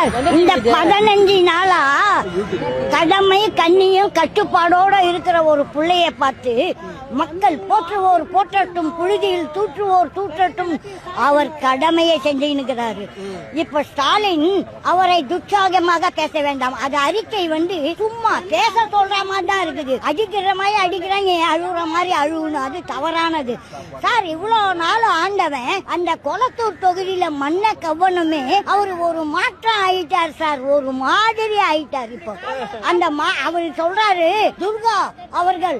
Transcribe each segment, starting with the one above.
Sir இந்த 15 நாளா கடமை கண்ணியும் கட்டுப்பாடோட இருக்கிற ஒரு பிள்ளைய பார்த்து மக்கள் போற்றுவோர் போற்றட்டும், புழுதியில் தூற்றுவோர் தூற்றட்டும், அவர் கடமையை செஞ்சுக்கிறாரு. இப்ப ஸ்டாலின் அவரை துச்சாகமாக பேச வேண்டாம். அது அறிக்கை சும்மா பேச சொல்ற மாதிரி தான் இருக்குது. அடிக்கிற மாதிரி அடிக்கிறாங்க, அழுகுற மாதிரி அழுகணும், அது தவறானது சார். இவ்வளவு நாள் ஆண்டவன் அந்த கொளத்தூர் தொகுதியில மண்ணை கவ்வனுமே அவர் ஒரு மாற்றம் ஆயிட்டார் சார், ஒரு மாதிரி ஆயிட்டார். இப்போ அந்த அவர் சொல்றாரு துர்கா அவர்கள்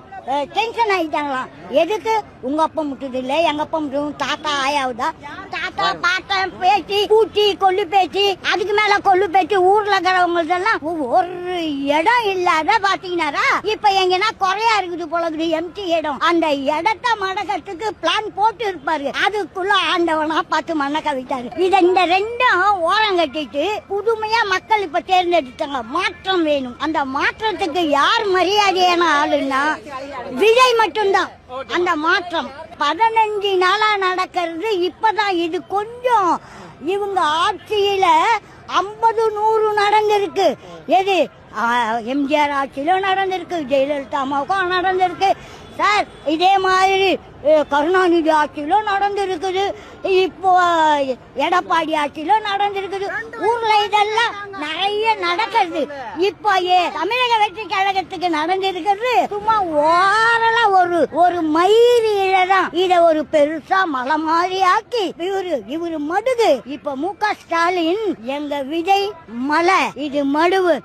டென்ஷன் ஆயிட்டாங்களாம். எதுக்கு? உங்க அப்பா முட்டுது இல்ல, எங்க அப்பா முட்டும், தாத்தா ஆயாவுதா, தாத்தா பாட்டா பேச்சு கூட்டி கொல்லு பேச்சு, அதுக்கு மேல கொல்லு பேச்சு, ஊர்ல இருக்கிறவங்களுக்கு எல்லாம் ஒரு இடம் இல்லாத பாத்தீங்கன்னா இப்ப எங்கன்னா குறையா இருக்குது போல எம்டி இடம். அந்த இடத்த மடக்கிறதுக்கு பிளான் போட்டு இருப்பாரு, அதுக்குள்ள ஆண்டவனா பார்த்து மண்ணை கவிட்டாரு. இந்த ரெண்டும் ஓரம் கட்டிட்டு புதுமையா மக்கள் இப்ப தேர்ந்தெடுத்தாங்க. மாற்றம் வேணும். அந்த மாற்றத்துக்கு யார் மரியாதையான ஆளுன்னா விஜய் மட்டும்தான். அந்த மாற்றம் 15 நாளா நடக்கிறது இப்பதான். இது கொஞ்சம் இவங்க ஆட்சியில 50-100 நடந்திருக்கு. எது எம்ஜிஆர் ஆட்சியிலும் நடந்திருக்கு, ஜெயலலிதா அம்மாவுக்கும் நடந்திருக்கு சார். இதே மாதிரி கருணாநிதி ஆட்சியிலும் நடந்திருக்குது, இப்போ எடப்பாடி ஆட்சியிலும் நடந்திருக்குது. ஊர்ல இதெல்லாம் நிறைய நடக்கிறது. இப்போ தமிழக வெற்றி கழகத்துக்கு நடந்திருக்கிறது சும்மா ஓரளா ஒரு மயிரிழதான். இத ஒரு பெருசா மலை மாதிரி ஆக்கி இவரு மடுகு. இப்ப மு.க. ஸ்டாலின் எங்க விஜய் மலை, இது மடுவு.